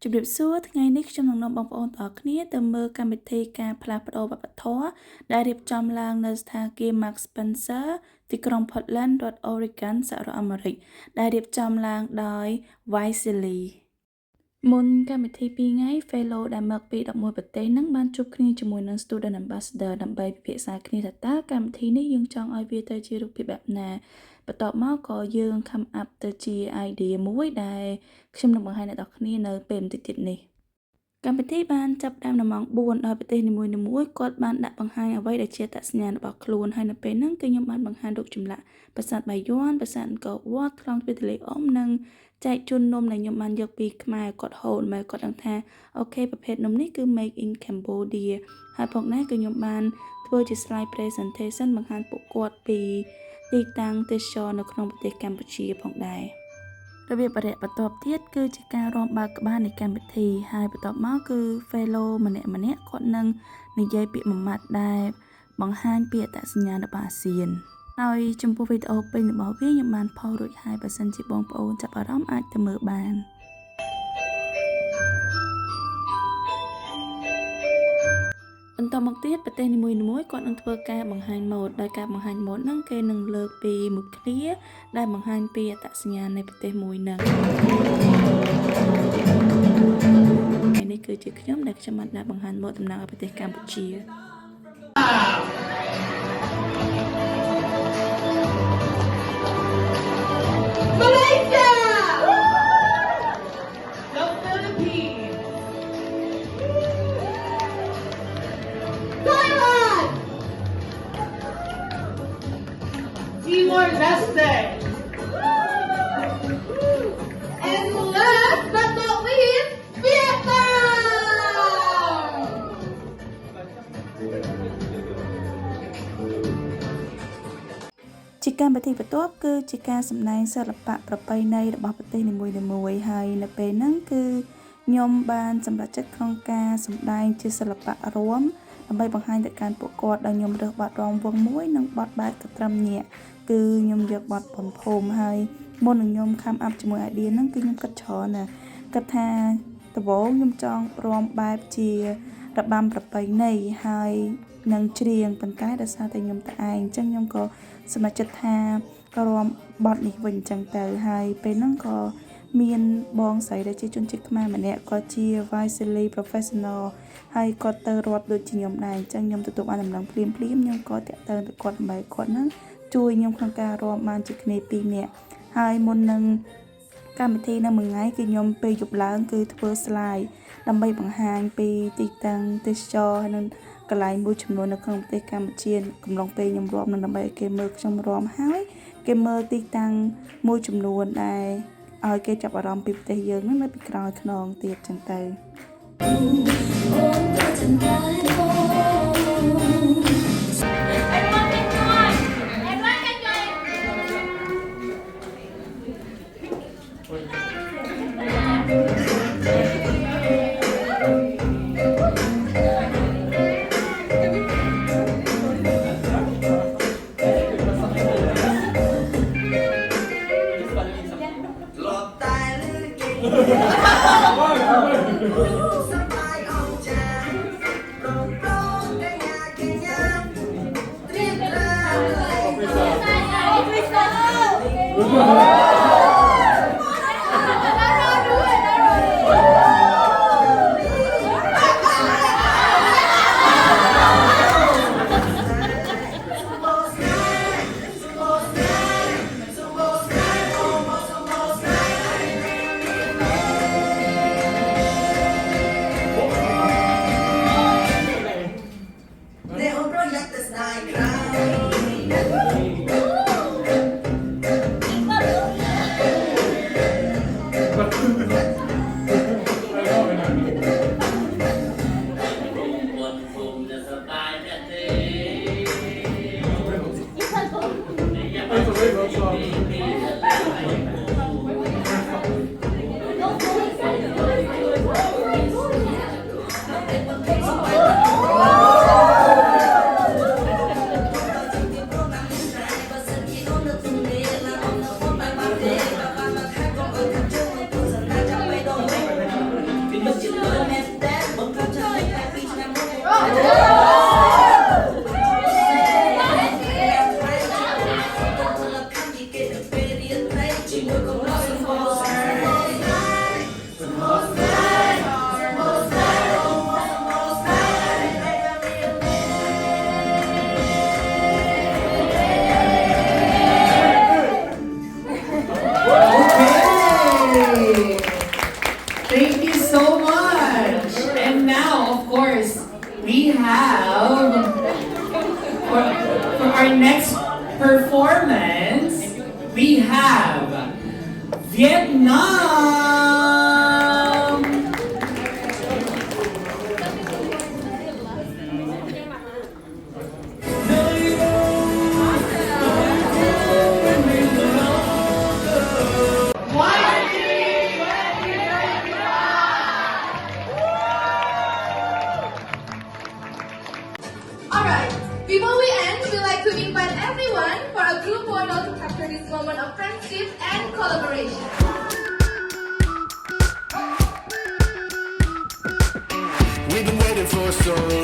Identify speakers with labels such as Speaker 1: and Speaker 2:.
Speaker 1: ជម្រាបសួរថ្ងៃនេះខ្ញុំនឹងនាំបងប្អូនទាំងអស់គ្នាទៅមើលកម្មវិធីការផ្លាស់ប្ដូរវប្បធម៌ដែលរៀបចំឡើងនៅស្ថានភាព Marks Spencer ទីក្រុង Portland រដ្ឋ Oregon សហរដ្ឋអាមេរិកដែលរៀបចំឡើងដោយ Wisely មុនកម្មវិធី2ថ្ងៃ Fellow ដែលមកពី11ប្រទេសនឹងបានជួបគ្នាជាមួយនឹង Student Ambassador ដើម្បីពិភាក្សាគ្នាថាតើកម្មវិធីនេះយើងចង់ឲ្យវាទៅជារូបភាពបែបណាបន្ទាប់មកក៏យើង come up ទៅជា idea មួយដែលខ្ញុំនឹងបង្ហាញអ្នកនរគ្នានៅពេលបន្តិចទៀតនេះកម្មវិធីបានចាប់ផ្ដើមនៅម៉ោង 4 ដោយប្រទេសនីមួយៗគាត់បានដាក់បង្ហាញអ្វីដែលជាអត្តសញ្ញាណរបស់ខ្លួនហើយនៅពេលហ្នឹងគឺខ្ញុំបានបង្ហាញរូបចម្លាក់ប្រាសាទបាយ័នប្រាសាទអង្គរវត្តថ្លង់ទ្វារទន្លេអ៊ុំនិងចែកជូននំដែលខ្ញុំបានយកពីខ្មែរគាត់ហូតមកគាត់ដឹងថាអូខេប្រភេទនំនេះគឺ made in Cambodia ហើយផងដែរគឺខ្ញុំបានធ្វើជា slide presentation បង្ហាញពួកគាត់ពីទីតាំងទេសចរនៅក្នុងប្រទេសកម្ពុជាផងដែររបៀបបន្ទាប់ទៀតគឺជាការរាំបើកក្បាលនៃកម្មវិធីហើយបន្ទាប់មកគឺ fellow ម្នាក់គាត់នឹងនិយាយពាក្យមួយម៉ាត់ដែលបង្ហាញពីអត្តសញ្ញាណរបស់អាស៊ានហើយចំពោះវីដេអូពេញរបស់វាខ្ញុំបានផុសរួចហើយបើសិនជាបងប្អូនចាប់អារម្មណ៍អាចទៅមើលបានបន្តមកទៀតប្រទេសនីមួយៗគាត់នឹងធ្វើការបង្ហាញម៉ូដដោយការបង្ហាញម៉ូដហ្នឹងគេនឹងលើកពីមុខគ្នាដែលបង្ហាញពីអត្តសញ្ញាណនៃប្រទេសមួយហ្នឹងហើយនេះគឺជាខ្ញុំដែលខ្ញុំបានដាក់បង្ហាញម៉ូដតំណាងឲ្យប្រទេសកម្ពុជា
Speaker 2: Timor-Leste. And last but not least, Vietnam.
Speaker 1: ជាកម្មវិធីបន្ទាប់គឺជាការសម្ដែងសិល្បៈប្រពៃណីរបស់ប្រទេសនីមួយៗហើយនៅពេលហ្នឹងគឺខ្ញុំបានសម្រេចចិត្តក្នុងការសម្ដែងជាសិល្បៈរាំដើម្បីបង្ហាញទៅកាន់ពួកគាត់ដោយខ្ញុំរើសបទរាំវង់មួយនិងបទបែបកត្រឹមញាក់គឺខ្ញុំយកបទបំភូមិហើយមុននឹងខ្ញុំ come up ជាមួយ idea ហ្នឹងគឺខ្ញុំគិតច្រើនណាគិតថាដំបូងខ្ញុំចង់រាំបែបជារបាំប្រពៃណីហើយនឹងច្រៀងប៉ុន្តែដោយសារតែខ្ញុំតែឯងអញ្ចឹងខ្ញុំក៏សម្រេចចិត្តថារាំបទនេះវិញអញ្ចឹងទៅហើយពេលហ្នឹងក៏មានបងស្រីដែលជាជនជាតិខ្មែរម្នាក់គាត់ជា Wisely Professional ហើយគាត់ទៅរាប់ដូចជាខ្ញុំដែរអញ្ចឹងខ្ញុំទទួលបានដំណឹងភ្លាមខ្ញុំក៏តាក់ទងទៅគាត់ដើម្បីគាត់ហ្នឹងជួយខ្ញុំក្នុងការរាំបានជាគ្នា2នាក់ហើយមុននឹងកម្មវិធីនៅមួយថ្ងៃគឺខ្ញុំពេលយប់ឡើងគឺធ្វើ slide ដើម្បីបង្ហាញពីទីតាំងទេសចរហើយនិងកន្លែងមួយចំនួននៅក្នុងប្រទេសកម្ពុជាកំឡុងពេលខ្ញុំរាំនឹងដើម្បីឲ្យគេមើលខ្ញុំរាំហើយគេមើលទីតាំងមួយចំនួនដែលឲ្យគេចាប់អារម្មណ៍ពីប្រទេសយើងនឹងនៅពីក្រោយខ្នងទៀតចឹងទៅ
Speaker 3: we have Vietnam.
Speaker 2: Alright, before we end, we'd like to invite everyone for a group photo to capture this moment of friendship and collaboration.
Speaker 4: We've been waiting for so